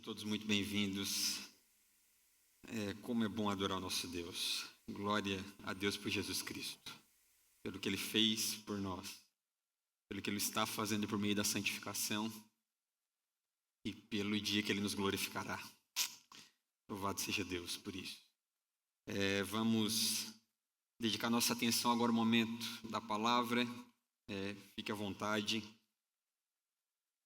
Todos muito bem-vindos. Como é bom adorar o nosso Deus. Glória a Deus por Jesus Cristo, pelo que Ele fez por nós, pelo que Ele está fazendo por meio da santificação e pelo dia que Ele nos glorificará. Louvado seja Deus por isso. Vamos dedicar nossa atenção agora ao momento da palavra. Fique à vontade.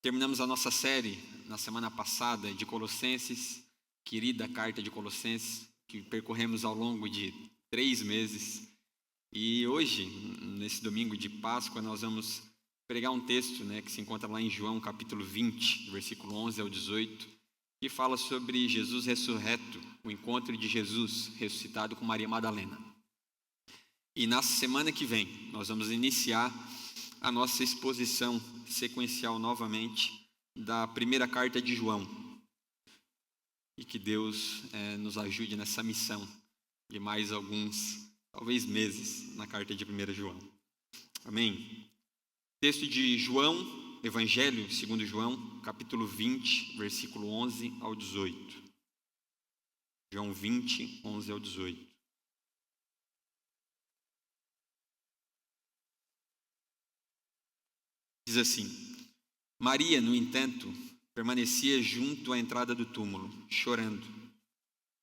Terminamos a nossa série na semana passada de Colossenses, querida carta de Colossenses, que percorremos ao longo de 3 meses. E hoje, nesse domingo de Páscoa, nós vamos pregar um texto que se encontra lá em João, capítulo 20, do versículo 11 ao 18, que fala sobre Jesus ressurreto, o encontro de Jesus ressuscitado com Maria Madalena. E na semana que vem, nós vamos iniciar a nossa exposição sequencial novamente da primeira carta de João. E que Deus nos ajude nessa missão de mais alguns, talvez meses, na carta de 1 João. Amém? Texto de João, Evangelho segundo João, capítulo 20, versículo 11 ao 18. João 20, 11 ao 18. Diz assim: Maria, no entanto, permanecia junto à entrada do túmulo, chorando.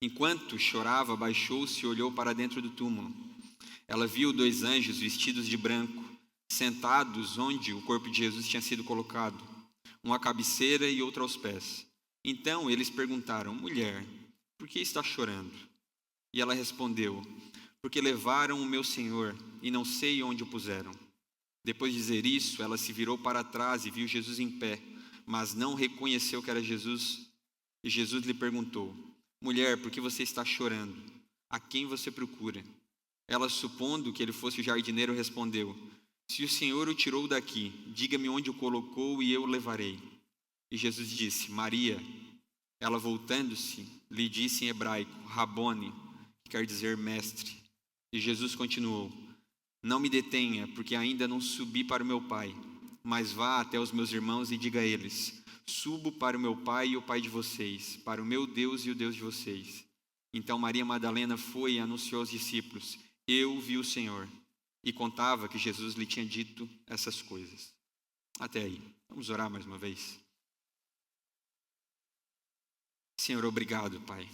Enquanto chorava, baixou-se e olhou para dentro do túmulo. Ela viu 2 anjos vestidos de branco, sentados onde o corpo de Jesus tinha sido colocado, um à cabeceira e outro aos pés. Então eles perguntaram: Mulher, por que está chorando? E ela respondeu: Porque levaram o meu Senhor e não sei onde o puseram. Depois de dizer isso, ela se virou para trás e viu Jesus em pé, mas não reconheceu que era Jesus. E Jesus lhe perguntou: Mulher, por que você está chorando? A quem você procura? Ela, supondo que ele fosse o jardineiro, respondeu: Se o Senhor o tirou daqui, diga-me onde o colocou e eu o levarei. E Jesus disse: Maria. Ela, voltando-se, lhe disse em hebraico: Rabone, que quer dizer mestre. E Jesus continuou: Não me detenha, porque ainda não subi para o meu Pai, mas vá até os meus irmãos e diga a eles: Subo para o meu Pai e o Pai de vocês, para o meu Deus e o Deus de vocês. Então Maria Madalena foi e anunciou aos discípulos: Eu vi o Senhor. E contava que Jesus lhe tinha dito essas coisas. Até aí. Vamos orar mais uma vez. Senhor, obrigado, Pai.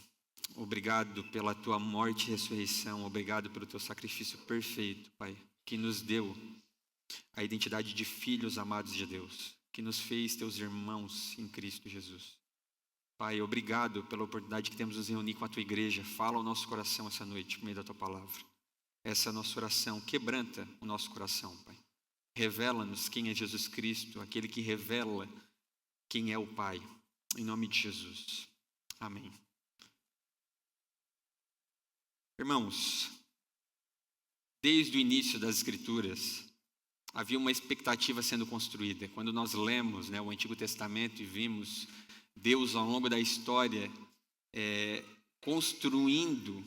Obrigado pela tua morte e ressurreição. Obrigado pelo teu sacrifício perfeito, Pai, que nos deu a identidade de filhos amados de Deus, que nos fez teus irmãos em Cristo Jesus. Pai, obrigado pela oportunidade que temos de nos reunir com a tua igreja. Fala ao nosso coração essa noite, por meio da tua palavra. Essa é a nossa oração. Quebranta o nosso coração, Pai. Revela-nos quem é Jesus Cristo, aquele que revela quem é o Pai. Em nome de Jesus. Amém. Irmãos, desde o início das Escrituras, havia uma expectativa sendo construída. Quando nós lemos o Antigo Testamento e vimos Deus ao longo da história construindo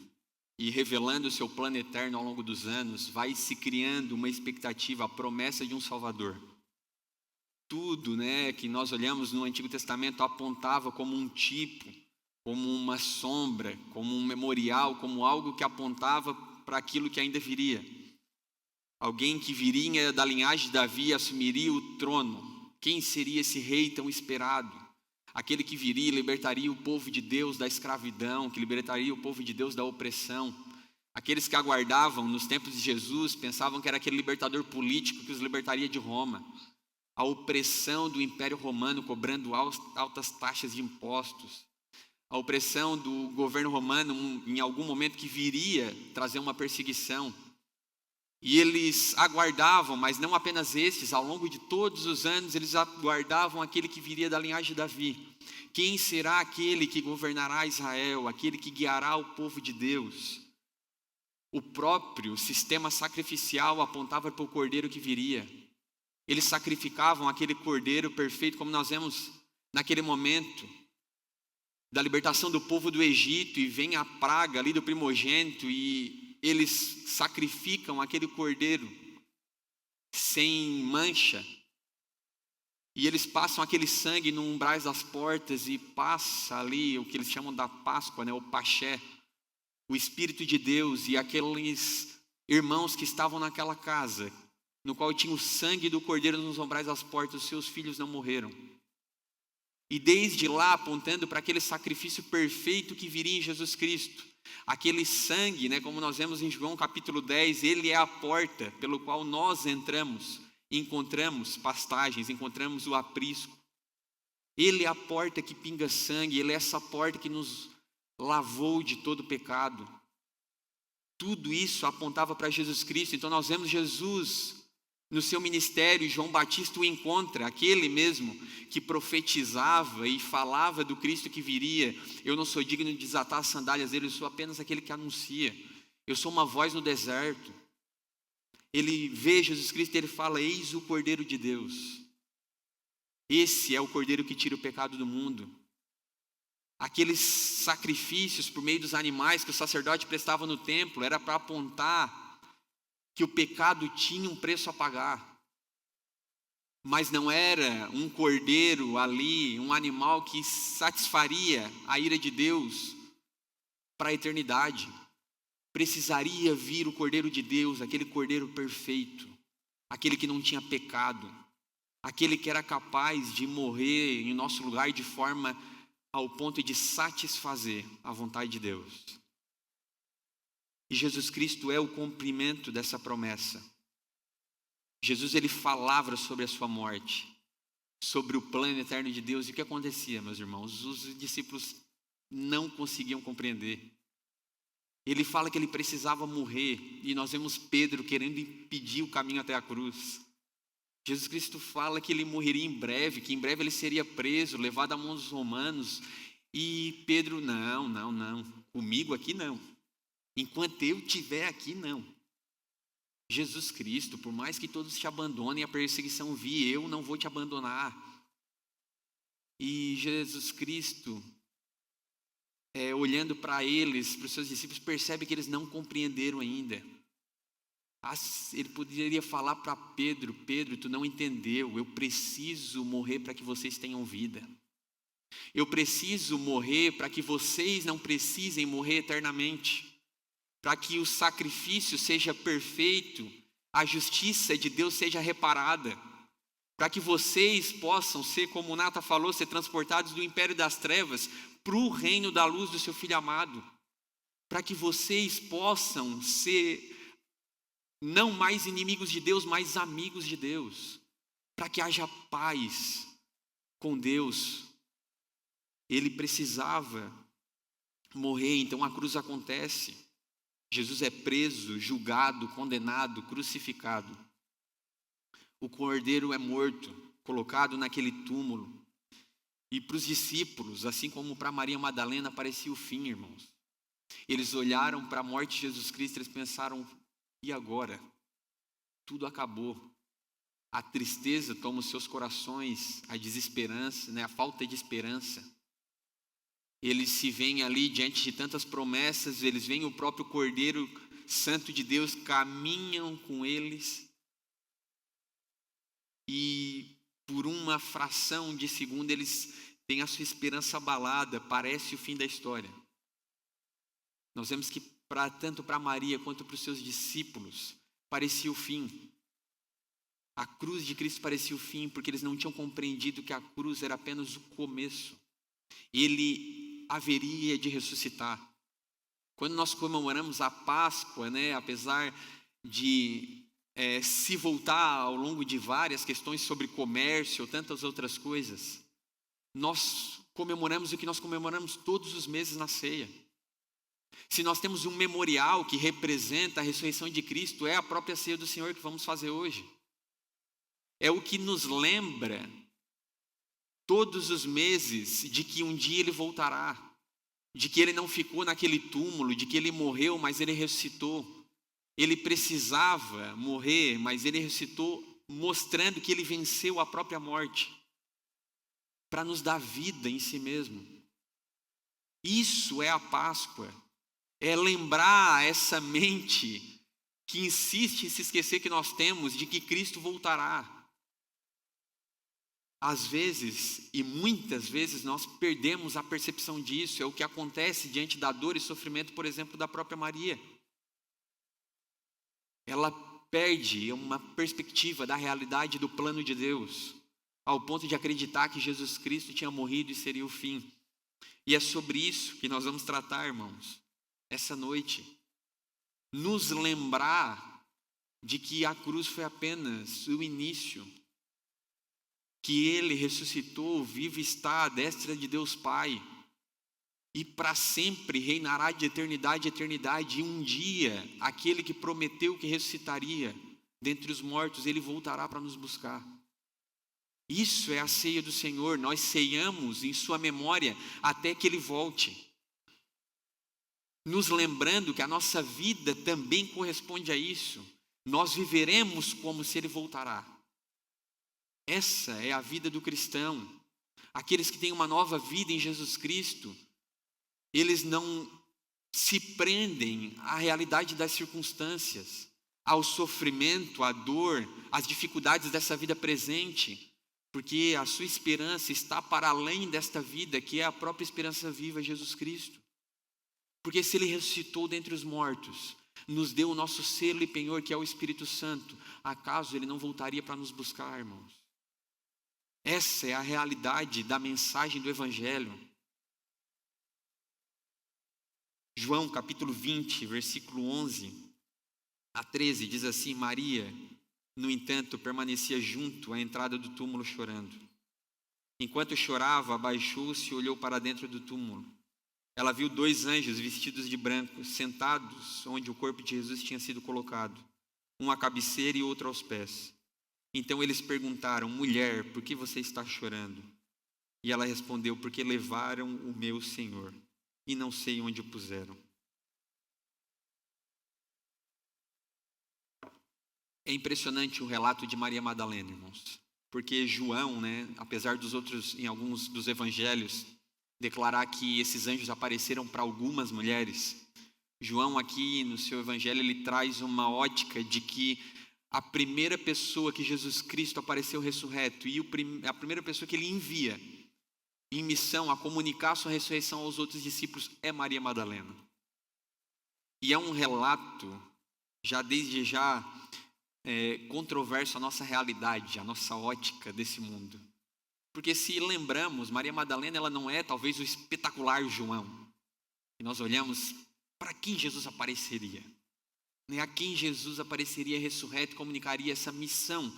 e revelando o seu plano eterno ao longo dos anos, vai se criando uma expectativa, a promessa de um Salvador. Tudo que nós olhamos no Antigo Testamento apontava como um tipo, como uma sombra, como um memorial, como algo que apontava para aquilo que ainda viria. Alguém que viria da linhagem de Davi e assumiria o trono. Quem seria esse rei tão esperado? Aquele que viria e libertaria o povo de Deus da escravidão, que libertaria o povo de Deus da opressão. Aqueles que aguardavam nos tempos de Jesus pensavam que era aquele libertador político que os libertaria de Roma. A opressão do Império Romano cobrando altas taxas de impostos. A opressão do governo romano em algum momento que viria trazer uma perseguição. E eles aguardavam, mas não apenas estes, ao longo de todos os anos, eles aguardavam aquele que viria da linhagem de Davi. Quem será aquele que governará Israel, aquele que guiará o povo de Deus? O próprio sistema sacrificial apontava para o cordeiro que viria. Eles sacrificavam aquele cordeiro perfeito, como nós vemos naquele momento da libertação do povo do Egito, e vem a praga ali do primogênito, e eles sacrificam aquele cordeiro sem mancha. E eles passam aquele sangue no umbrais das portas e passa ali o que eles chamam da Páscoa, né? O Paxé, o Espírito de Deus, e aqueles irmãos que estavam naquela casa, no qual tinha o sangue do Cordeiro nos umbrais das portas, os seus filhos não morreram. E desde lá, apontando para aquele sacrifício perfeito que viria em Jesus Cristo, aquele sangue, né, como nós vemos em João capítulo 10, ele é a porta pelo qual nós entramos, encontramos pastagens, encontramos o aprisco. Ele é a porta que pinga sangue, ele é essa porta que nos lavou de todo pecado. Tudo isso apontava para Jesus Cristo. Então nós vemos Jesus no seu ministério. João Batista o encontra, aquele mesmo que profetizava e falava do Cristo que viria. Eu não sou digno de desatar as sandálias dele, eu sou apenas aquele que anuncia. Eu sou uma voz no deserto. Ele vê Jesus Cristo e ele fala: eis o Cordeiro de Deus. Esse é o Cordeiro que tira o pecado do mundo. Aqueles sacrifícios por meio dos animais que o sacerdote prestava no templo era para apontar que o pecado tinha um preço a pagar. Mas não era um cordeiro ali, um animal que satisfaria a ira de Deus para a eternidade. Precisaria vir o Cordeiro de Deus, aquele Cordeiro perfeito, aquele que não tinha pecado, aquele que era capaz de morrer em nosso lugar de forma ao ponto de satisfazer a vontade de Deus. E Jesus Cristo é o cumprimento dessa promessa. Jesus, ele falava sobre a sua morte, sobre o plano eterno de Deus. E o que acontecia, meus irmãos? Os discípulos não conseguiam compreender. Ele fala que ele precisava morrer, e nós vemos Pedro querendo impedir o caminho até a cruz. Jesus Cristo fala que ele morreria em breve, que em breve ele seria preso, levado à mão dos romanos. E Pedro: não, comigo aqui não. Enquanto eu estiver aqui, não. Jesus Cristo, por mais que todos te abandonem, a perseguição vir, eu não vou te abandonar. E Jesus Cristo, olhando para eles, para os seus discípulos, percebe que eles não compreenderam ainda. Ele poderia falar para Pedro: Pedro, tu não entendeu, eu preciso morrer para que vocês tenham vida. Eu preciso morrer para que vocês não precisem morrer eternamente. Para que o sacrifício seja perfeito, a justiça de Deus seja reparada. Para que vocês possam ser, como o Nata falou, ser transportados do império das trevas para o reino da luz do seu Filho amado. Para que vocês possam ser não mais inimigos de Deus, mas amigos de Deus. Para que haja paz com Deus. Ele precisava morrer, então a cruz acontece. Jesus é preso, julgado, condenado, crucificado. O cordeiro é morto, colocado naquele túmulo. E para os discípulos, assim como para Maria Madalena, parecia o fim, irmãos. Eles olharam para a morte de Jesus Cristo e eles pensaram: e agora? Tudo acabou. A tristeza toma os seus corações, a desesperança, a falta de esperança. Eles se veem ali diante de tantas promessas, eles veem o próprio Cordeiro Santo de Deus, caminham com eles. E por uma fração de segundo eles têm a sua esperança abalada, parece o fim da história. Nós vemos que tanto para Maria quanto para os seus discípulos, parecia o fim. A cruz de Cristo parecia o fim, porque eles não tinham compreendido que a cruz era apenas o começo. Ele haveria de ressuscitar. Quando nós comemoramos a Páscoa, apesar de se voltar ao longo de várias questões sobre comércio ou tantas outras coisas, nós comemoramos o que nós comemoramos todos os meses na ceia. Se nós temos um memorial que representa a ressurreição de Cristo, é a própria ceia do Senhor que vamos fazer hoje. É o que nos lembra todos os meses de que um dia ele voltará, de que ele não ficou naquele túmulo, de que ele morreu, mas ele ressuscitou. Ele precisava morrer, mas ele ressuscitou, mostrando que ele venceu a própria morte, para nos dar vida em si mesmo. Isso é a Páscoa, é lembrar essa mente que insiste em se esquecer que nós temos, de que Cristo voltará. Às vezes, e muitas vezes, nós perdemos a percepção disso. É o que acontece diante da dor e sofrimento, por exemplo, da própria Maria. Ela perde uma perspectiva da realidade do plano de Deus, ao ponto de acreditar que Jesus Cristo tinha morrido e seria o fim. E é sobre isso que nós vamos tratar, irmãos, essa noite. Nos lembrar de que a cruz foi apenas o início, que Ele ressuscitou, vivo está à destra de Deus Pai, e para sempre reinará de eternidade a eternidade, e um dia, aquele que prometeu que ressuscitaria dentre os mortos, Ele voltará para nos buscar. Isso é a ceia do Senhor, nós ceiamos em sua memória até que Ele volte, nos lembrando que a nossa vida também corresponde a isso. Nós viveremos como se Ele voltará. Essa é a vida do cristão. Aqueles que têm uma nova vida em Jesus Cristo, eles não se prendem à realidade das circunstâncias, ao sofrimento, à dor, às dificuldades dessa vida presente, porque a sua esperança está para além desta vida, que é a própria esperança viva, Jesus Cristo. Porque se Ele ressuscitou dentre os mortos, nos deu o nosso selo e penhor, que é o Espírito Santo, acaso Ele não voltaria para nos buscar, irmãos? Essa é a realidade da mensagem do Evangelho. João capítulo 20, versículo 11 a 13, diz assim: Maria, no entanto, permanecia junto à entrada do túmulo chorando. Enquanto chorava, abaixou-se e olhou para dentro do túmulo. Ela viu 2 anjos vestidos de branco, sentados onde o corpo de Jesus tinha sido colocado, um à cabeceira e outro aos pés. Então eles perguntaram: mulher, por que você está chorando? E ela respondeu: porque levaram o meu Senhor e não sei onde o puseram. É impressionante o relato de Maria Madalena, irmãos, porque João, apesar dos outros, em alguns dos evangelhos, declarar que esses anjos apareceram para algumas mulheres, João aqui no seu evangelho, ele traz uma ótica de que a primeira pessoa que Jesus Cristo apareceu ressurreto e a primeira pessoa que ele envia em missão a comunicar a sua ressurreição aos outros discípulos é Maria Madalena. E é um relato, desde já, controverso à nossa realidade, à nossa ótica desse mundo. Porque se lembramos, Maria Madalena, ela não é talvez o espetacular João. E nós olhamos para quem Jesus apareceria. A quem Jesus apareceria ressurreto e comunicaria essa missão.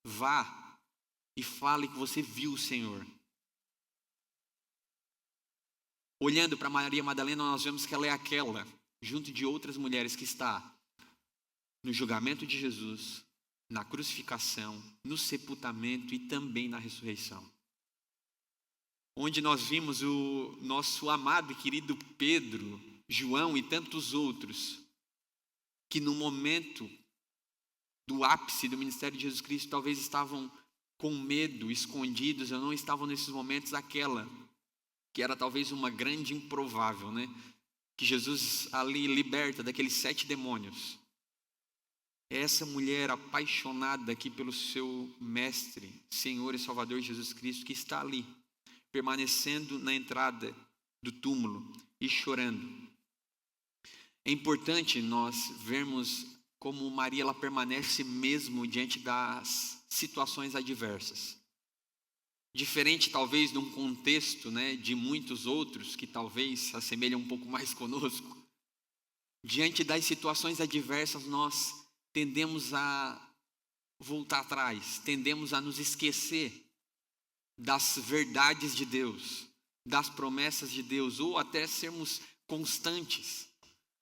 Vá e fale que você viu o Senhor. Olhando para Maria Madalena, nós vemos que ela é aquela, junto de outras mulheres, que está no julgamento de Jesus, na crucificação, no sepultamento e também na ressurreição. Onde nós vimos o nosso amado e querido Pedro, João e tantos outros, que no momento do ápice do ministério de Jesus Cristo, talvez estavam com medo, escondidos, ou não estavam nesses momentos aquela, que era talvez uma grande improvável, que Jesus ali liberta daqueles 7 demônios. É essa mulher apaixonada aqui pelo seu mestre, Senhor e Salvador Jesus Cristo, que está ali, permanecendo na entrada do túmulo e chorando. É importante nós vermos como Maria ela permanece mesmo diante das situações adversas. Diferente talvez de um contexto de muitos outros que talvez se assemelham um pouco mais conosco. Diante das situações adversas nós tendemos a voltar atrás, tendemos a nos esquecer das verdades de Deus, das promessas de Deus, ou até sermos constantes,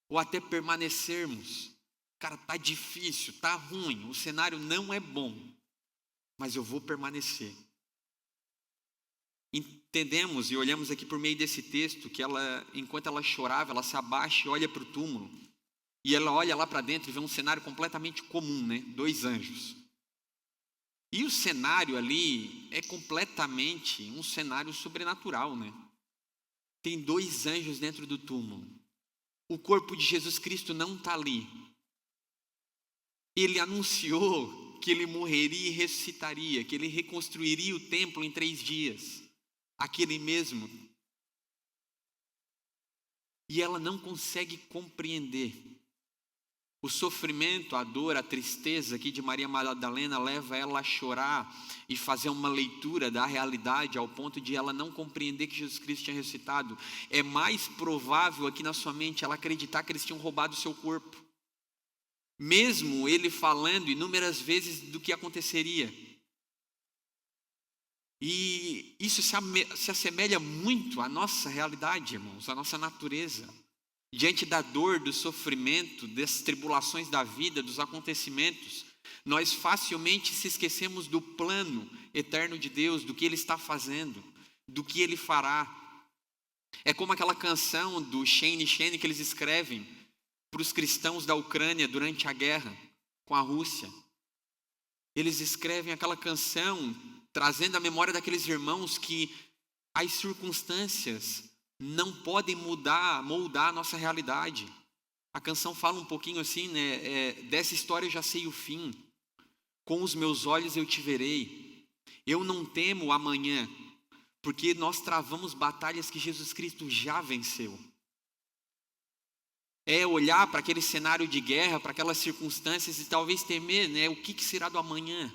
ou até permanecermos. Cara, tá difícil, tá ruim, o cenário não é bom, mas eu vou permanecer. Entendemos e olhamos aqui por meio desse texto que ela, enquanto ela chorava, ela se abaixa e olha para o túmulo. E ela olha lá para dentro e vê um cenário completamente comum, 2 anjos. E o cenário ali é completamente um cenário sobrenatural, Tem 2 anjos dentro do túmulo. O corpo de Jesus Cristo não está ali. Ele anunciou que ele morreria e ressuscitaria, que ele reconstruiria o templo em 3 dias. Aquele mesmo. E ela não consegue compreender. O sofrimento, a dor, a tristeza aqui de Maria Madalena leva ela a chorar e fazer uma leitura da realidade ao ponto de ela não compreender que Jesus Cristo tinha ressuscitado. É mais provável aqui na sua mente ela acreditar que eles tinham roubado o seu corpo. Mesmo ele falando inúmeras vezes do que aconteceria. E isso se assemelha muito à nossa realidade, irmãos, à nossa natureza. Diante da dor, do sofrimento, das tribulações da vida, dos acontecimentos, nós facilmente se esquecemos do plano eterno de Deus, do que Ele está fazendo, do que Ele fará. É como aquela canção do Shane que eles escrevem para os cristãos da Ucrânia durante a guerra com a Rússia. Eles escrevem aquela canção trazendo a memória daqueles irmãos que as circunstâncias não podem moldar a nossa realidade. A canção fala um pouquinho assim, né? Dessa história eu já sei o fim. Com os meus olhos eu te verei. Eu não temo o amanhã, porque nós travamos batalhas que Jesus Cristo já venceu. É olhar para aquele cenário de guerra, para aquelas circunstâncias e talvez temer, né? O que será do amanhã?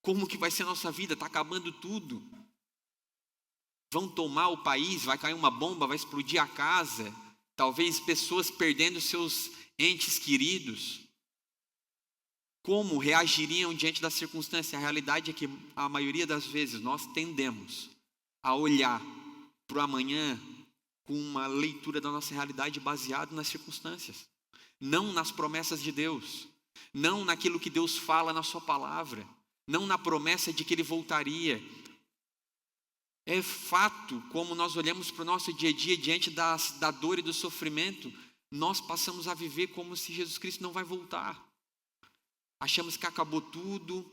Como que vai ser a nossa vida? Está acabando tudo. Vão tomar o país, vai cair uma bomba, vai explodir a casa. Talvez pessoas perdendo seus entes queridos. Como reagiriam diante da circunstância? A realidade é que a maioria das vezes nós tendemos a olhar para o amanhã com uma leitura da nossa realidade baseada nas circunstâncias. Não nas promessas de Deus. Não naquilo que Deus fala na sua palavra. Não na promessa de que Ele voltaria. É fato, como nós olhamos para o nosso dia a dia, diante da dor e do sofrimento, nós passamos a viver como se Jesus Cristo não vai voltar. Achamos que acabou tudo,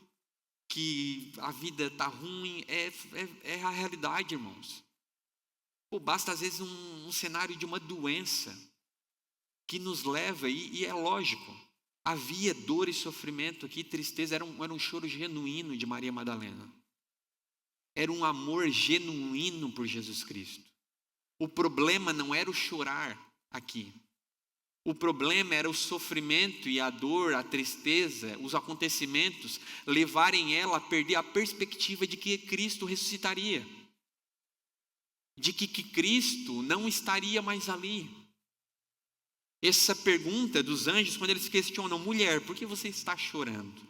que a vida está ruim. É a realidade, irmãos. Basta às vezes um cenário de uma doença que nos leva, e é lógico, havia dor e sofrimento aqui, tristeza, era um choro genuíno de Maria Madalena. Era um amor genuíno por Jesus Cristo. O problema não era o chorar aqui. O problema era o sofrimento e a dor, a tristeza, os acontecimentos levarem ela a perder a perspectiva de que Cristo ressuscitaria. De que Cristo não estaria mais ali. Essa pergunta dos anjos, quando eles questionam, mulher, por que você está chorando?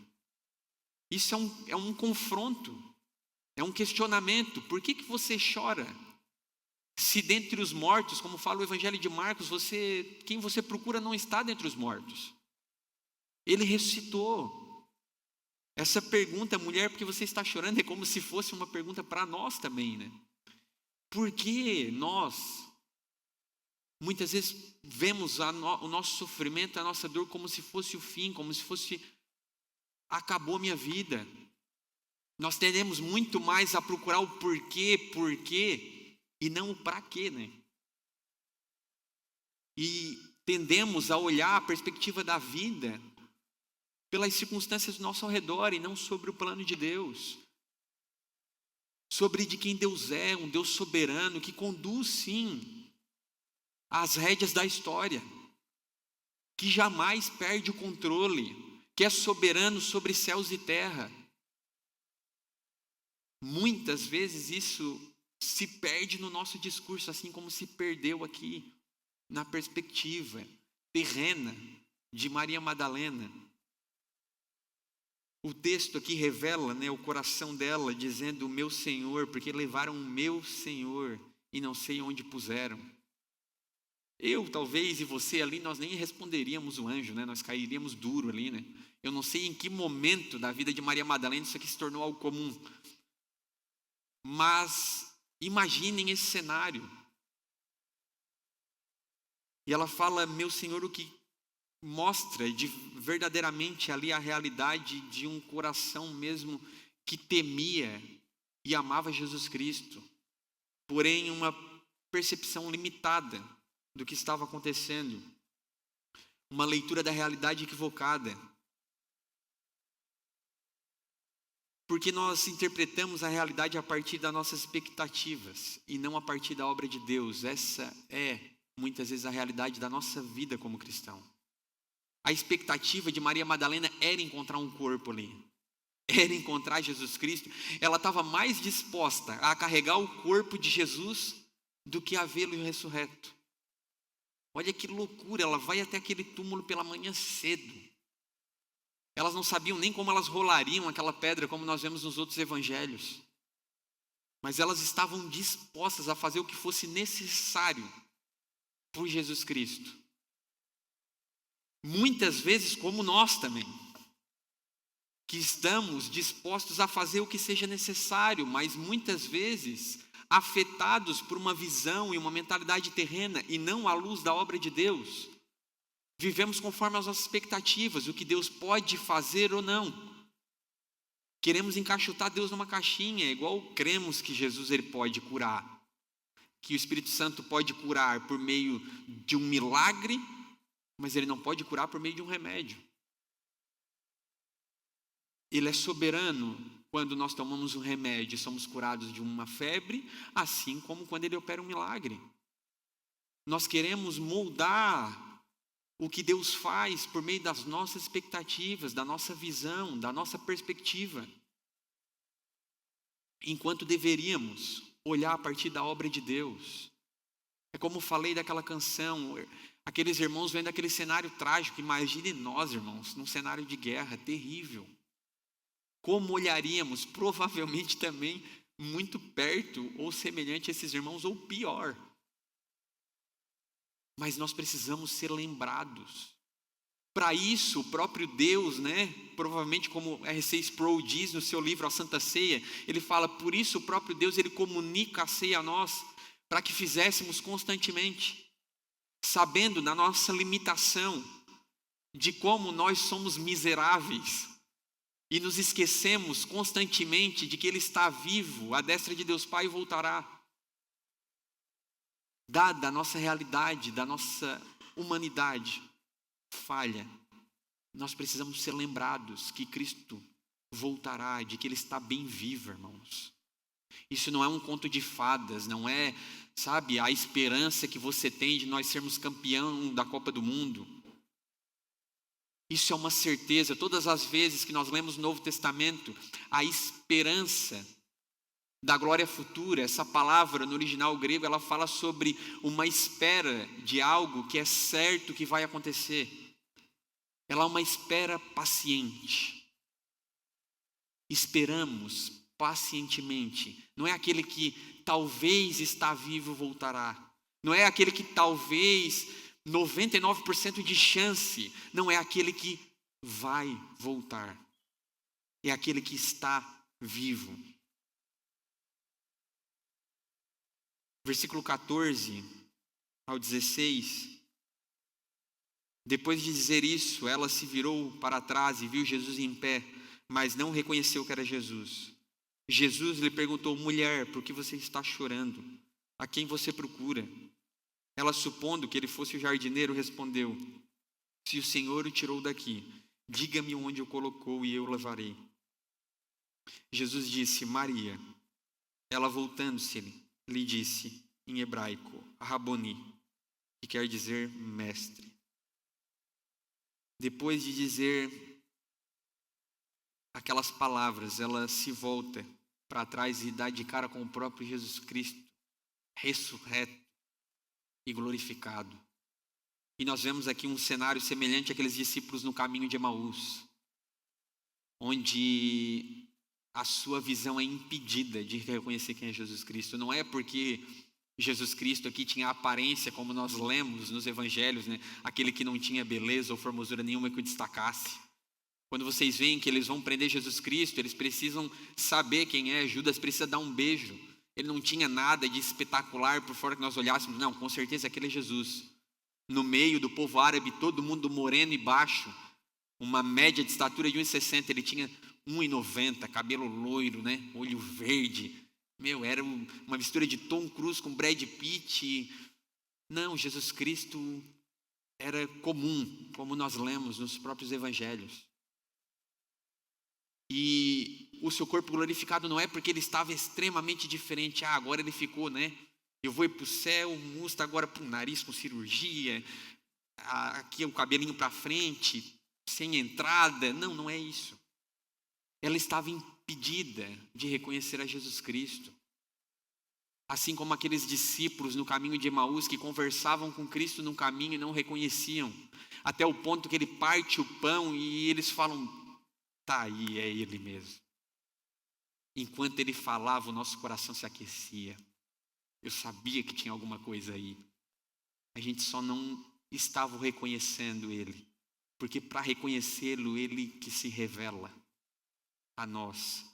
Isso é um confronto. É um questionamento. Por que você chora? Se dentre os mortos, como fala o Evangelho de Marcos, quem você procura não está dentre os mortos. Ele ressuscitou. Essa pergunta, mulher, por que você está chorando? É como se fosse uma pergunta para nós também, né? Por que nós, muitas vezes, vemos o nosso sofrimento, a nossa dor como se fosse o fim, como se fosse, acabou a minha vida. Nós tendemos muito mais a procurar o porquê, e não o para quê, né? E tendemos a olhar a perspectiva da vida pelas circunstâncias do nosso redor e não sobre o plano de Deus. Sobre de quem Deus é, um Deus soberano que conduz sim as rédeas da história, que jamais perde o controle, que é soberano sobre céus e terra. Muitas vezes isso se perde no nosso discurso, assim como se perdeu aqui na perspectiva terrena de Maria Madalena. O texto aqui revela, né, o coração dela, dizendo, o meu Senhor, porque levaram o meu Senhor e não sei onde puseram. Eu, talvez, e você ali, nós nem responderíamos o anjo, né? Nós cairíamos duro ali, né? Eu não sei em que momento da vida de Maria Madalena isso aqui se tornou algo comum. Mas imaginem esse cenário. E ela fala, meu Senhor, o que mostra verdadeiramente ali a realidade de um coração mesmo que temia e amava Jesus Cristo. Porém, uma percepção limitada do que estava acontecendo. Uma leitura da realidade equivocada. Porque nós interpretamos a realidade a partir das nossas expectativas e não a partir da obra de Deus. Essa é, muitas vezes, a realidade da nossa vida como cristão. A expectativa de Maria Madalena era encontrar um corpo ali, era encontrar Jesus Cristo. Ela estava mais disposta a carregar o corpo de Jesus do que a vê-lo ressurreto. Olha que loucura, ela vai até aquele túmulo pela manhã cedo. Elas não sabiam nem como elas rolariam aquela pedra, como nós vemos nos outros evangelhos. Mas elas estavam dispostas a fazer o que fosse necessário por Jesus Cristo. Muitas vezes, como nós também, que estamos dispostos a fazer o que seja necessário, mas muitas vezes afetados por uma visão e uma mentalidade terrena e não à luz da obra de Deus. Vivemos conforme as nossas expectativas, o que Deus pode fazer ou não. Queremos encaixotar Deus numa caixinha, igual cremos que Jesus ele pode curar, que o Espírito Santo pode curar por meio de um milagre, mas ele não pode curar por meio de um remédio. Ele é soberano quando nós tomamos um remédio e somos curados de uma febre, assim como quando ele opera um milagre. Nós queremos moldar o que Deus faz por meio das nossas expectativas, da nossa visão, da nossa perspectiva. Enquanto deveríamos olhar a partir da obra de Deus. É como falei daquela canção, aqueles irmãos vendo aquele cenário trágico. Imagine nós, irmãos, num cenário de guerra terrível. Como olharíamos? Provavelmente também muito perto ou semelhante a esses irmãos, ou pior. Mas nós precisamos ser lembrados. Para isso, o próprio Deus, provavelmente como R.C. Sproul diz no seu livro A Santa Ceia, ele fala, por isso o próprio Deus, ele comunica a ceia a nós, para que fizéssemos constantemente, sabendo da nossa limitação, de como nós somos miseráveis, e nos esquecemos constantemente de que Ele está vivo, à destra de Deus Pai, e voltará. Dada a nossa realidade, da nossa humanidade falha, nós precisamos ser lembrados que Cristo voltará, de que Ele está bem vivo, irmãos. Isso não é um conto de fadas, não é, a esperança que você tem de nós sermos campeão da Copa do Mundo. Isso é uma certeza. Todas as vezes que nós lemos o Novo Testamento, a esperança da glória futura, essa palavra no original grego, ela fala sobre uma espera de algo que é certo que vai acontecer. Ela é uma espera paciente. Esperamos pacientemente. Não é aquele que talvez está vivo voltará. Não é aquele que talvez 99% de chance. Não é aquele que vai voltar. É aquele que está vivo. Versículo 14 ao 16. Depois de dizer isso, ela se virou para trás e viu Jesus em pé, mas não reconheceu que era Jesus. Jesus lhe perguntou, mulher, por que você está chorando? A quem você procura? Ela, supondo que ele fosse o jardineiro, respondeu, se o Senhor o tirou daqui, diga-me onde o colocou e eu o levarei. Jesus disse, Maria. Ela, voltando-se, lhe disse em hebraico, Raboni, que quer dizer mestre. Depois de dizer aquelas palavras, ela se volta para trás e dá de cara com o próprio Jesus Cristo, ressurreto e glorificado. E nós vemos aqui um cenário semelhante àqueles discípulos no caminho de Emaús, onde a sua visão é impedida de reconhecer quem é Jesus Cristo. Não é porque Jesus Cristo aqui tinha aparência, como nós lemos nos evangelhos, aquele que não tinha beleza ou formosura nenhuma que o destacasse. Quando vocês veem que eles vão prender Jesus Cristo, eles precisam saber quem é. Judas precisa dar um beijo. Ele não tinha nada de espetacular por fora que nós olhássemos. Não, com certeza aquele é Jesus. No meio do povo árabe, todo mundo moreno e baixo, uma média de estatura de 1,60, ele tinha 1,90, cabelo loiro, olho verde. Era uma mistura de Tom Cruise com Brad Pitt. Não, Jesus Cristo era comum, como nós lemos nos próprios evangelhos. E o seu corpo glorificado não é porque ele estava extremamente diferente. Agora ele ficou, né? Eu vou ir para o céu, o mundo está agora para o nariz com cirurgia, aqui o cabelinho para frente, sem entrada. Não, não é isso. Ela estava impedida de reconhecer a Jesus Cristo. Assim como aqueles discípulos no caminho de Emaús que conversavam com Cristo no caminho e não reconheciam, até o ponto que ele parte o pão e eles falam, tá aí, é ele mesmo. Enquanto ele falava, o nosso coração se aquecia. Eu sabia que tinha alguma coisa aí. A gente só não estava reconhecendo ele, porque para reconhecê-lo, ele que se revela a nós.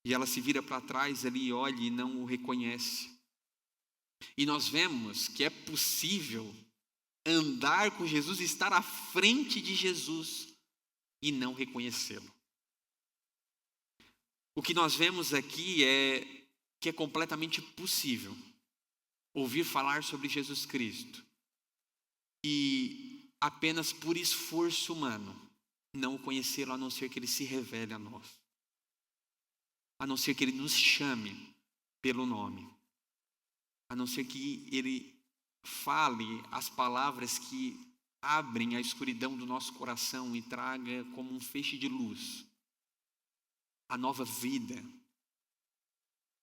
E ela se vira para trás ali, olha e não o reconhece. E nós vemos que é possível andar com Jesus, estar à frente de Jesus e não reconhecê-lo. O que nós vemos aqui é que é completamente possível ouvir falar sobre Jesus Cristo e apenas por esforço humano não o conhecê-lo, a não ser que ele se revele a nós. A não ser que ele nos chame pelo nome, a não ser que ele fale as palavras que abrem a escuridão do nosso coração e traga como um feixe de luz a nova vida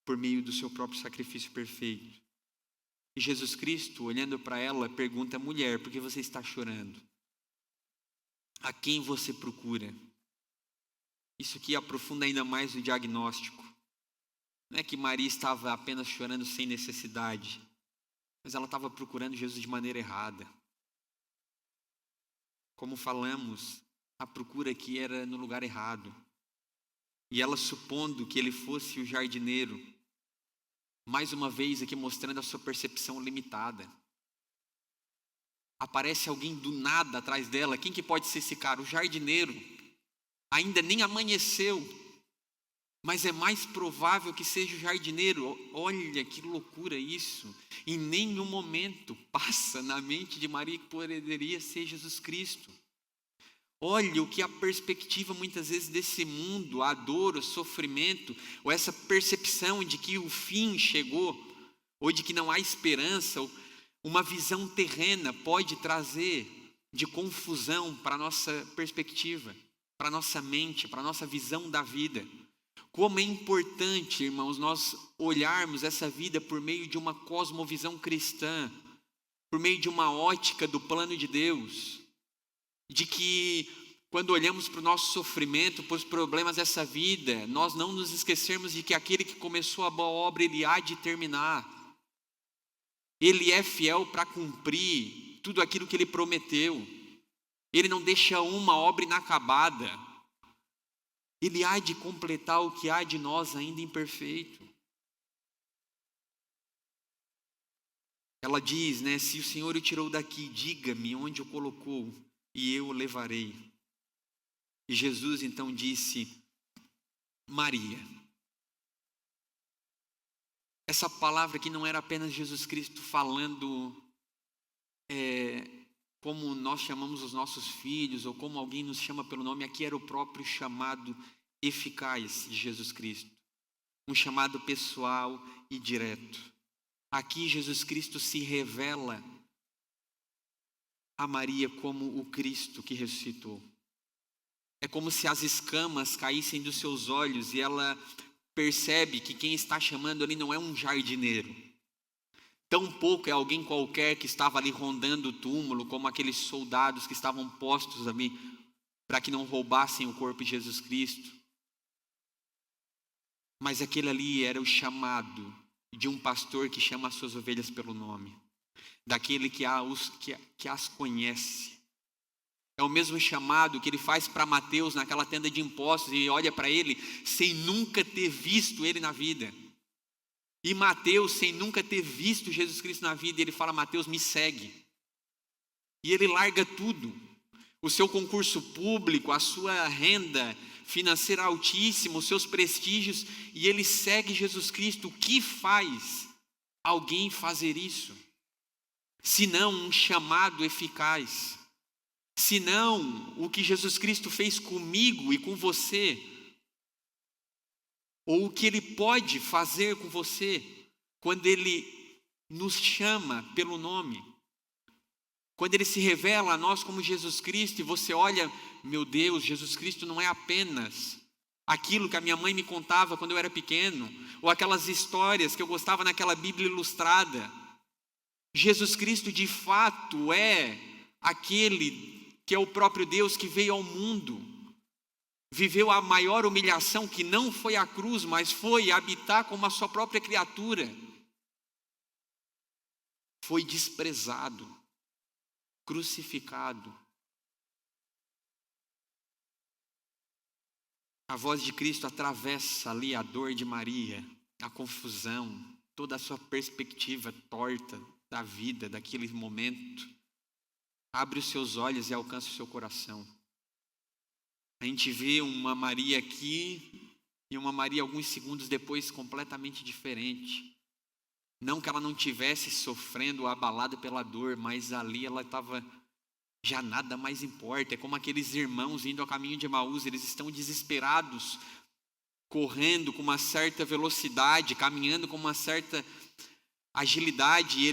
por meio do seu próprio sacrifício perfeito. E Jesus Cristo, olhando para ela, pergunta, mulher, por que você está chorando? A quem você procura? Isso aqui aprofunda ainda mais o diagnóstico. Não é que Maria estava apenas chorando sem necessidade, mas ela estava procurando Jesus de maneira errada. Como falamos, a procura aqui era no lugar errado. E ela supondo que ele fosse o jardineiro, mais uma vez aqui mostrando a sua percepção limitada. Aparece alguém do nada atrás dela. Quem que pode ser esse cara? O jardineiro. Ainda nem amanheceu, mas é mais provável que seja o jardineiro. Olha que loucura isso. Em nenhum momento passa na mente de Maria que poderia ser Jesus Cristo. Olha o que a perspectiva muitas vezes desse mundo, a dor, o sofrimento, ou essa percepção de que o fim chegou, ou de que não há esperança, ou uma visão terrena pode trazer de confusão para a nossa perspectiva, para a nossa mente, para a nossa visão da vida. Como é importante, irmãos, nós olharmos essa vida por meio de uma cosmovisão cristã, por meio de uma ótica do plano de Deus, de que quando olhamos para o nosso sofrimento, para os problemas dessa vida, nós não nos esquecermos de que aquele que começou a boa obra, ele há de terminar. Ele é fiel para cumprir tudo aquilo que ele prometeu. Ele não deixa uma obra inacabada. Ele há de completar o que há de nós ainda imperfeito. Ela diz, né, se o Senhor o tirou daqui, diga-me onde o colocou e eu o levarei. E Jesus então disse, Maria. Essa palavra aqui não era apenas Jesus Cristo falando como nós chamamos os nossos filhos, ou como alguém nos chama pelo nome. Aqui era o próprio chamado eficaz de Jesus Cristo. Um chamado pessoal e direto. Aqui Jesus Cristo se revela a Maria como o Cristo que ressuscitou. É como se as escamas caíssem dos seus olhos e ela percebe que quem está chamando ali não é um jardineiro. Tampouco é alguém qualquer que estava ali rondando o túmulo, como aqueles soldados que estavam postos ali para que não roubassem o corpo de Jesus Cristo. Mas aquele ali era o chamado de um pastor que chama as suas ovelhas pelo nome, daquele que as conhece. É o mesmo chamado que ele faz para Mateus naquela tenda de impostos e olha para ele sem nunca ter visto ele na vida. E Mateus, sem nunca ter visto Jesus Cristo na vida, ele fala, Mateus, me segue. E ele larga tudo, o seu concurso público, a sua renda financeira altíssima, os seus prestígios, e ele segue Jesus Cristo. O que faz alguém fazer isso? Se não um chamado eficaz. senão o que Jesus Cristo fez comigo e com você, ou o que Ele pode fazer com você, quando Ele nos chama pelo nome, quando Ele se revela a nós como Jesus Cristo, e você olha, meu Deus, Jesus Cristo não é apenas aquilo que a minha mãe me contava quando eu era pequeno, ou aquelas histórias que eu gostava naquela Bíblia ilustrada. Jesus Cristo de fato é aquele que é o próprio Deus que veio ao mundo, viveu a maior humilhação, que não foi a cruz, mas foi habitar como a sua própria criatura. Foi desprezado, crucificado. A voz de Cristo atravessa ali a dor de Maria, a confusão, toda a sua perspectiva torta da vida, daquele momento. Abre os seus olhos e alcança o seu coração. A gente vê uma Maria aqui e uma Maria alguns segundos depois completamente diferente. Não que ela não tivesse sofrendo, abalada pela dor, mas ali ela estava, já nada mais importa. É como aqueles irmãos indo ao caminho de Emaús, eles estão desesperados, correndo com uma certa velocidade, caminhando com uma certa agilidade, e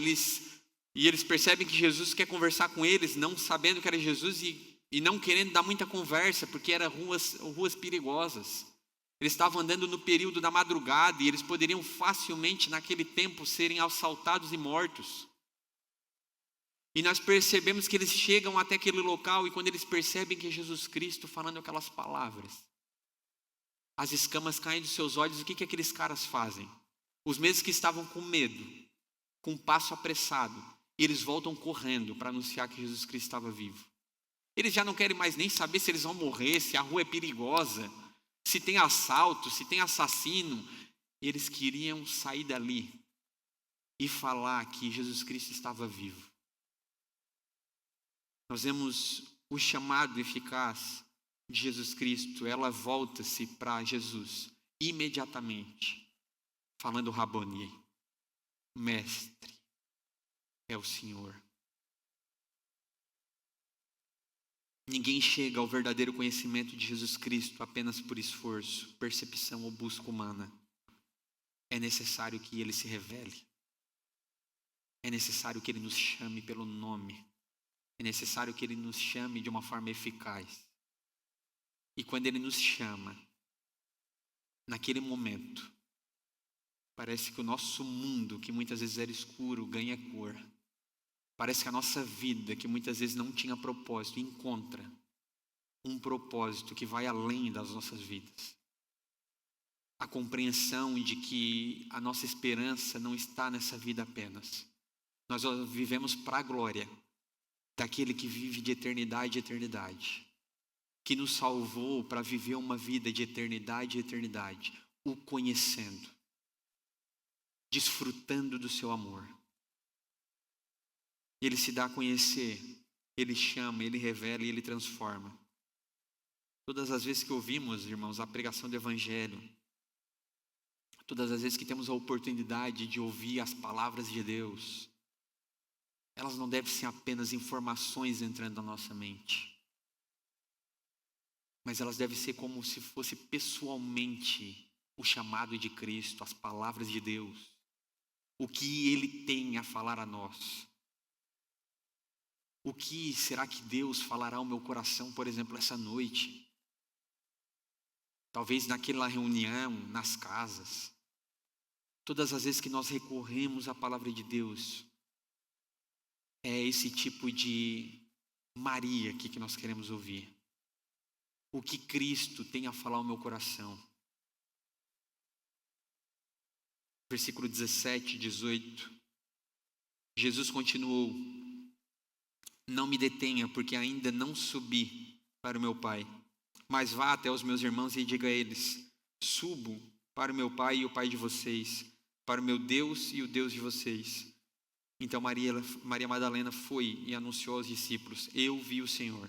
eles percebem que Jesus quer conversar com eles, não sabendo que era Jesus e não querendo dar muita conversa, porque eram ruas perigosas. Eles estavam andando no período da madrugada e eles poderiam facilmente naquele tempo serem assaltados e mortos. E nós percebemos que eles chegam até aquele local e quando eles percebem que é Jesus Cristo falando aquelas palavras, as escamas caem dos seus olhos. O que aqueles caras fazem? Os mesmos que estavam com medo, com um passo apressado, eles voltam correndo para anunciar que Jesus Cristo estava vivo. Eles já não querem mais nem saber se eles vão morrer, se a rua é perigosa, se tem assalto, se tem assassino. Eles queriam sair dali e falar que Jesus Cristo estava vivo. Nós vemos o chamado eficaz de Jesus Cristo. Ela volta-se para Jesus imediatamente, falando Raboni, mestre, é o Senhor. Ninguém chega ao verdadeiro conhecimento de Jesus Cristo apenas por esforço, percepção ou busca humana. É necessário que Ele se revele. É necessário que Ele nos chame pelo nome. É necessário que Ele nos chame de uma forma eficaz. E quando Ele nos chama, naquele momento, parece que o nosso mundo, que muitas vezes era escuro, ganha cor. Parece que a nossa vida, que muitas vezes não tinha propósito, encontra um propósito que vai além das nossas vidas. A compreensão de que a nossa esperança não está nessa vida apenas. Nós vivemos para a glória daquele que vive de eternidade em eternidade, que nos salvou para viver uma vida de eternidade em eternidade, o conhecendo, desfrutando do seu amor. Ele se dá a conhecer, Ele chama, Ele revela e Ele transforma. Todas as vezes que ouvimos, irmãos, a pregação do Evangelho, todas as vezes que temos a oportunidade de ouvir as palavras de Deus, elas não devem ser apenas informações entrando na nossa mente, mas elas devem ser como se fosse pessoalmente o chamado de Cristo, as palavras de Deus, o que Ele tem a falar a nós. O que será que Deus falará ao meu coração, por exemplo, essa noite? Talvez naquela reunião, nas casas. Todas as vezes que nós recorremos à palavra de Deus, é esse tipo de Maria aqui que nós queremos ouvir. O que Cristo tem a falar ao meu coração. Versículo 17, 18. Jesus continuou: não me detenha, porque ainda não subi para o meu Pai. Mas vá até os meus irmãos e diga a eles: subo para o meu Pai e o Pai de vocês, para o meu Deus e o Deus de vocês. Então Maria Madalena foi e anunciou aos discípulos: eu vi o Senhor.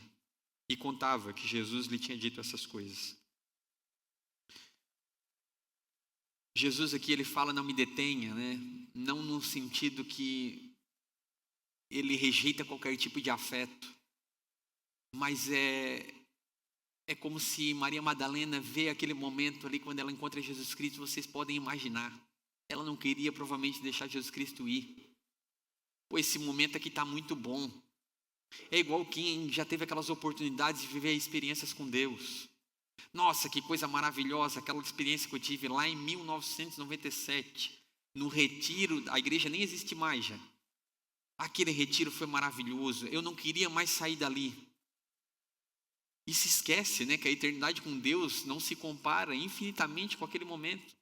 E contava que Jesus lhe tinha dito essas coisas. Jesus aqui ele fala: não me detenha, né? Não no sentido que ele rejeita qualquer tipo de afeto. Mas é como se Maria Madalena vê aquele momento ali, quando ela encontra Jesus Cristo, vocês podem imaginar. Ela não queria provavelmente deixar Jesus Cristo ir. Pô, esse momento aqui está muito bom. É igual quem já teve aquelas oportunidades de viver experiências com Deus. Nossa, que coisa maravilhosa, aquela experiência que eu tive lá em 1997, no retiro, a igreja nem existe mais já. Aquele retiro foi maravilhoso, eu não queria mais sair dali. E se esquece, né, que a eternidade com Deus não se compara infinitamente com aquele momento.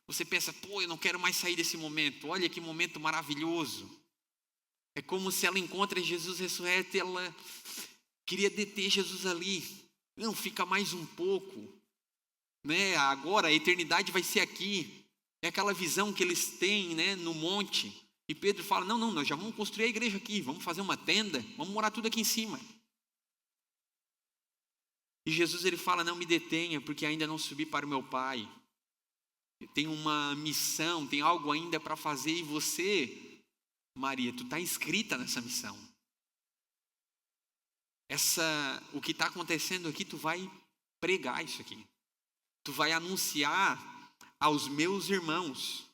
Você pensa, pô, eu não quero mais sair desse momento, olha que momento maravilhoso. É como se ela encontra Jesus ressurreto e ela queria deter Jesus ali. Não, fica mais um pouco, né? Agora a eternidade vai ser aqui. É aquela visão que eles têm, né, no monte. E Pedro fala, não, nós já vamos construir a igreja aqui, vamos fazer uma tenda, vamos morar tudo aqui em cima. E Jesus ele fala, não me detenha, porque ainda não subi para o meu Pai. Tem uma missão, tem algo ainda para fazer, e você, Maria, tu está inscrita nessa missão. O que está acontecendo aqui, tu vai pregar isso aqui. Tu vai anunciar aos meus irmãos.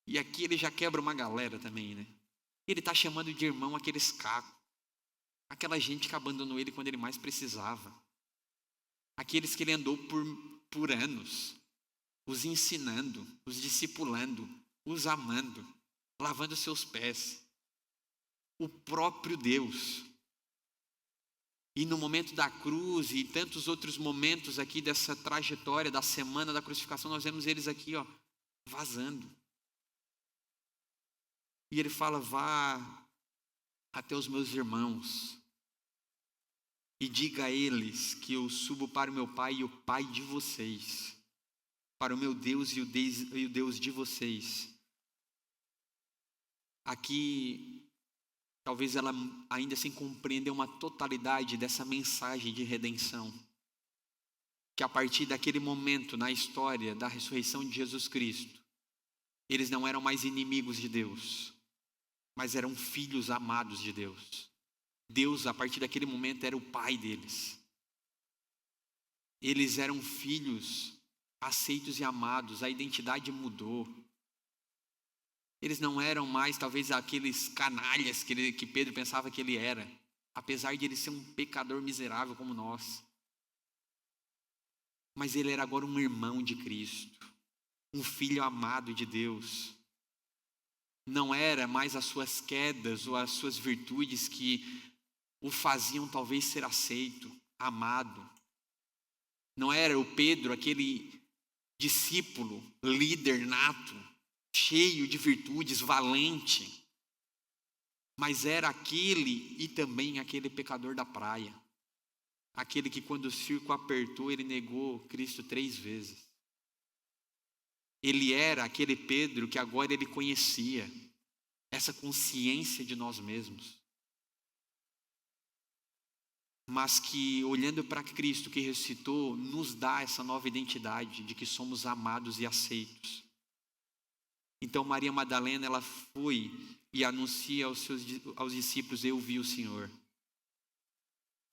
E aqui ele já quebra uma galera também, né? Ele está chamando de irmão aqueles cacos. Aquela gente que abandonou ele quando ele mais precisava. Aqueles que ele andou por anos. Os ensinando, os discipulando, os amando, lavando seus pés. O próprio Deus. E no momento da cruz e tantos outros momentos aqui dessa trajetória da semana da crucificação, nós vemos eles aqui, ó, vazando. E ele fala, vá até os meus irmãos e diga a eles que eu subo para o meu Pai e o Pai de vocês, para o meu Deus e o Deus de vocês. Aqui, talvez ela ainda sem compreender uma totalidade dessa mensagem de redenção. Que a partir daquele momento na história da ressurreição de Jesus Cristo, eles não eram mais inimigos de Deus, mas eram filhos amados de Deus. Deus, a partir daquele momento, era o Pai deles. Eles eram filhos aceitos e amados, a identidade mudou. Eles não eram mais, talvez, aqueles canalhas que Pedro pensava que ele era, apesar de ele ser um pecador miserável como nós. Mas ele era agora um irmão de Cristo, um filho amado de Deus. Não era mais as suas quedas ou as suas virtudes que o faziam talvez ser aceito, amado. Não era o Pedro, aquele discípulo, líder nato, cheio de virtudes, valente. Mas era aquele e também aquele pecador da praia. Aquele que quando o circo apertou, ele negou Cristo 3 vezes. Ele era aquele Pedro que agora ele conhecia essa consciência de nós mesmos. Mas que olhando para Cristo que ressuscitou, nos dá essa nova identidade de que somos amados e aceitos. Então Maria Madalena, ela foi e anuncia aos discípulos, eu vi o Senhor.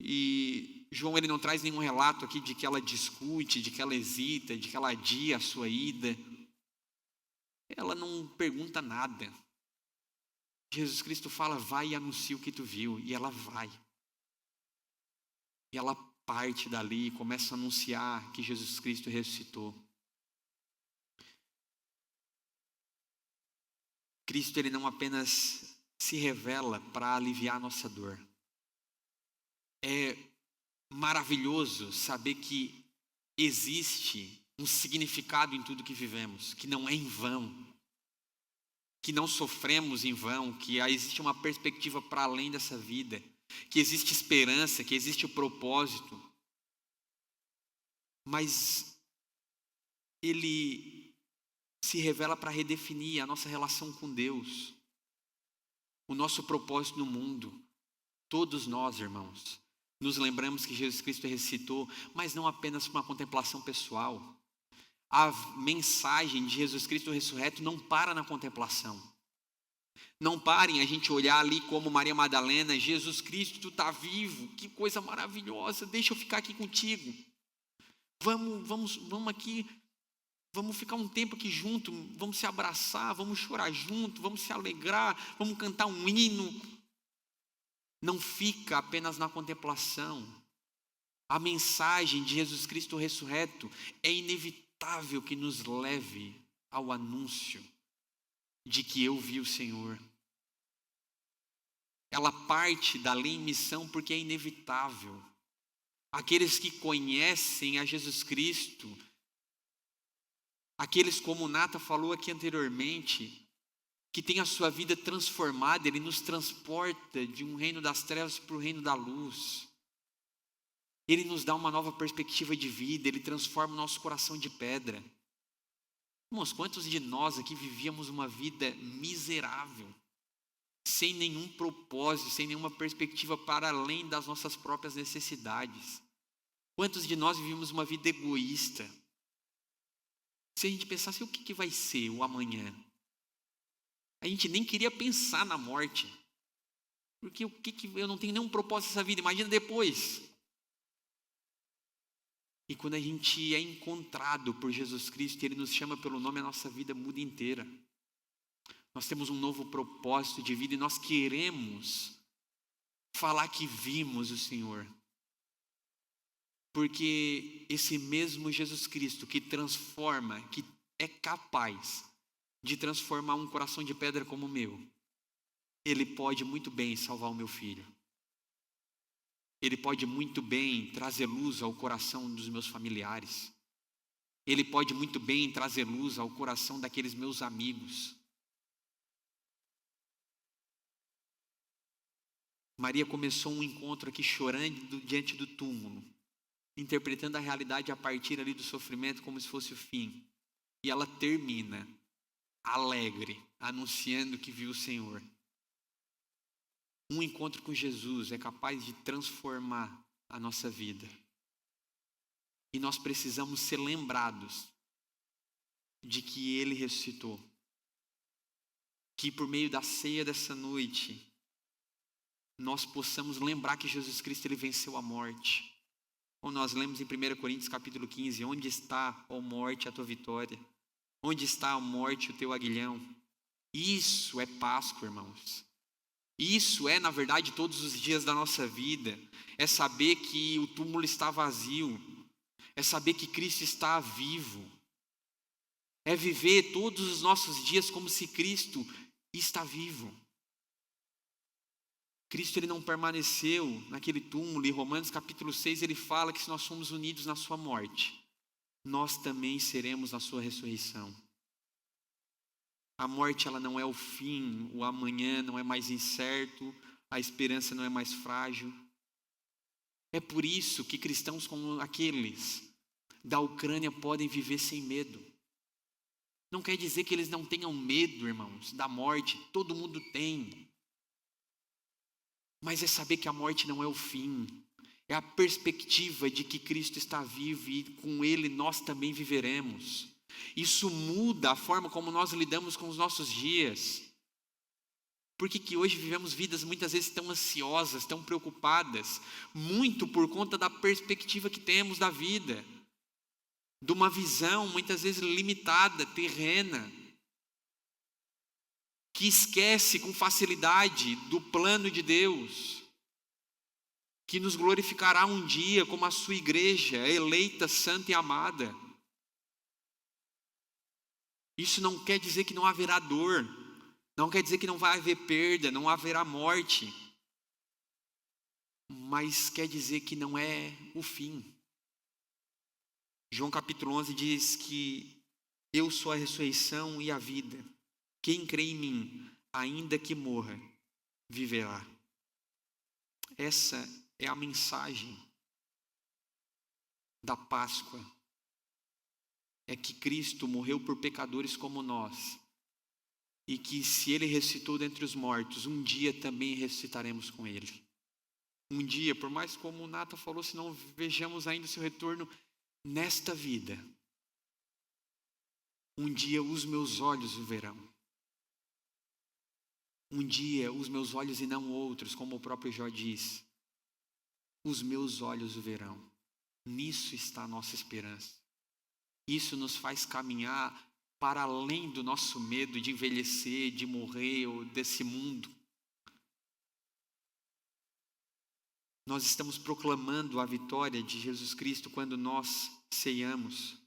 E João ele não traz nenhum relato aqui de que ela discute, de que ela hesita, de que ela adia a sua ida. Ela não pergunta nada. Jesus Cristo fala, vai e anuncia o que tu viu. E ela vai. E ela parte dali e começa a anunciar que Jesus Cristo ressuscitou. Cristo ele não apenas se revela para aliviar a nossa dor. É maravilhoso saber que existe um significado em tudo que vivemos, que não é em vão, que não sofremos em vão, que existe uma perspectiva para além dessa vida, que existe esperança, que existe o propósito. Mas ele se revela para redefinir a nossa relação com Deus, o nosso propósito no mundo. Todos nós, irmãos, nos lembramos que Jesus Cristo ressuscitou, mas não apenas para uma contemplação pessoal. A mensagem de Jesus Cristo ressurreto não para na contemplação. Não parem a gente olhar ali como Maria Madalena, Jesus Cristo, tu está vivo, que coisa maravilhosa, deixa eu ficar aqui contigo. Vamos aqui, vamos ficar um tempo aqui junto, vamos se abraçar, vamos chorar junto, vamos se alegrar, vamos cantar um hino. Não fica apenas na contemplação. A mensagem de Jesus Cristo ressurreto é inevitável que nos leve ao anúncio de que eu vi o Senhor. Ela parte da lei em missão porque é inevitável. Aqueles que conhecem a Jesus Cristo, aqueles como o Nata falou aqui anteriormente, que tem a sua vida transformada, ele nos transporta de um reino das trevas para o reino da luz. Ele nos dá uma nova perspectiva de vida, ele transforma o nosso coração de pedra. Irmãos, quantos de nós aqui vivíamos uma vida miserável, sem nenhum propósito, sem nenhuma perspectiva para além das nossas próprias necessidades? Quantos de nós vivíamos uma vida egoísta? Se a gente pensasse o que vai ser o amanhã, a gente nem queria pensar na morte, porque eu não tenho nenhum propósito nessa vida, imagina depois. E quando a gente é encontrado por Jesus Cristo, Ele nos chama pelo nome, a nossa vida muda inteira. Nós temos um novo propósito de vida e nós queremos falar que vimos o Senhor. Porque esse mesmo Jesus Cristo que transforma, que é capaz de transformar um coração de pedra como o meu, Ele pode muito bem salvar o meu filho. Ele pode muito bem trazer luz ao coração dos meus familiares. Ele pode muito bem trazer luz ao coração daqueles meus amigos. Maria começou um encontro aqui chorando diante do túmulo, interpretando a realidade a partir ali do sofrimento como se fosse o fim. E ela termina alegre, anunciando que viu o Senhor. Um encontro com Jesus é capaz de transformar a nossa vida. E nós precisamos ser lembrados de que Ele ressuscitou. Que por meio da ceia dessa noite, nós possamos lembrar que Jesus Cristo Ele venceu a morte. Como nós lemos em 1 Coríntios capítulo 15, onde está, ó morte, a tua vitória? Onde está, ó morte, o teu aguilhão? Isso é Páscoa, irmãos. Isso é, na verdade, todos os dias da nossa vida. É saber que o túmulo está vazio. É saber que Cristo está vivo. É viver todos os nossos dias como se Cristo está vivo. Cristo ele não permaneceu naquele túmulo. Em Romanos capítulo 6 ele fala que se nós somos unidos na sua morte, nós também seremos na sua ressurreição. A morte ela não é o fim, o amanhã não é mais incerto, a esperança não é mais frágil. É por isso que cristãos como aqueles da Ucrânia podem viver sem medo. Não quer dizer que eles não tenham medo, irmãos, da morte, todo mundo tem. Mas é saber que a morte não é o fim, é a perspectiva de que Cristo está vivo e com Ele nós também viveremos. Isso muda a forma como nós lidamos com os nossos dias. Por que hoje vivemos vidas muitas vezes tão ansiosas, tão preocupadas? Muito por conta da perspectiva que temos da vida. De uma visão muitas vezes limitada, terrena. Que esquece com facilidade do plano de Deus. Que nos glorificará um dia como a sua igreja, eleita, santa e amada. Isso não quer dizer que não haverá dor, não quer dizer que não vai haver perda, não haverá morte, mas quer dizer que não é o fim. João capítulo 11 diz que eu sou a ressurreição e a vida. Quem crê em mim, ainda que morra, viverá. Essa é a mensagem da Páscoa. É que Cristo morreu por pecadores como nós. E que se Ele ressuscitou dentre os mortos, um dia também ressuscitaremos com Ele. Um dia, por mais como o Nata falou, se não vejamos ainda o seu retorno nesta vida, um dia os meus olhos o verão. Um dia os meus olhos e não outros, como o próprio Jó diz, os meus olhos o verão. Nisso está a nossa esperança. Isso nos faz caminhar para além do nosso medo de envelhecer, de morrer ou desse mundo. Nós estamos proclamando a vitória de Jesus Cristo quando nós ceiamos.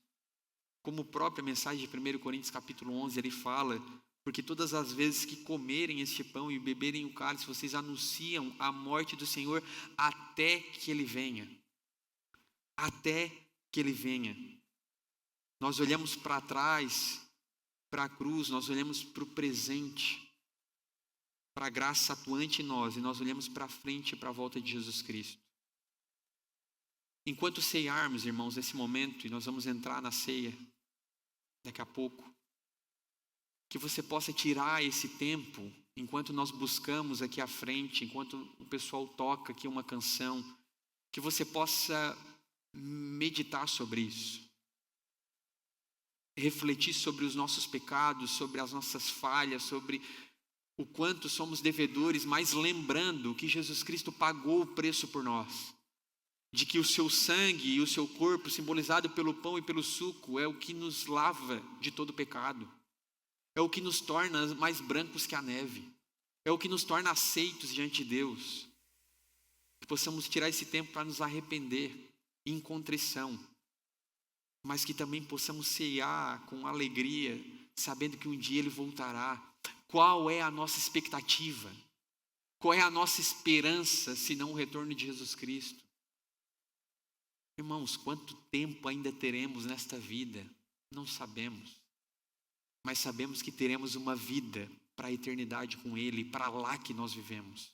Como a própria mensagem de 1 Coríntios capítulo 11, ele fala: porque todas as vezes que comerem este pão e beberem o cálice, vocês anunciam a morte do Senhor até que Ele venha. Até que Ele venha. Nós olhamos para trás, para a cruz, nós olhamos para o presente, para a graça atuante em nós, e nós olhamos para frente, para a volta de Jesus Cristo. Enquanto ceiarmos, irmãos, nesse momento, e nós vamos entrar na ceia daqui a pouco, que você possa tirar esse tempo, enquanto nós buscamos aqui à frente, enquanto o pessoal toca aqui uma canção, que você possa meditar sobre isso. Refletir sobre os nossos pecados, sobre as nossas falhas, sobre o quanto somos devedores, mas lembrando que Jesus Cristo pagou o preço por nós. De que o seu sangue e o seu corpo, simbolizado pelo pão e pelo suco, é o que nos lava de todo pecado. É o que nos torna mais brancos que a neve. É o que nos torna aceitos diante de Deus. Que possamos tirar esse tempo para nos arrepender em contrição. Mas que também possamos ceiar com alegria, sabendo que um dia Ele voltará. Qual é a nossa expectativa? Qual é a nossa esperança, se não o retorno de Jesus Cristo? Irmãos, quanto tempo ainda teremos nesta vida? Não sabemos. Mas sabemos que teremos uma vida para a eternidade com Ele, para lá que nós vivemos.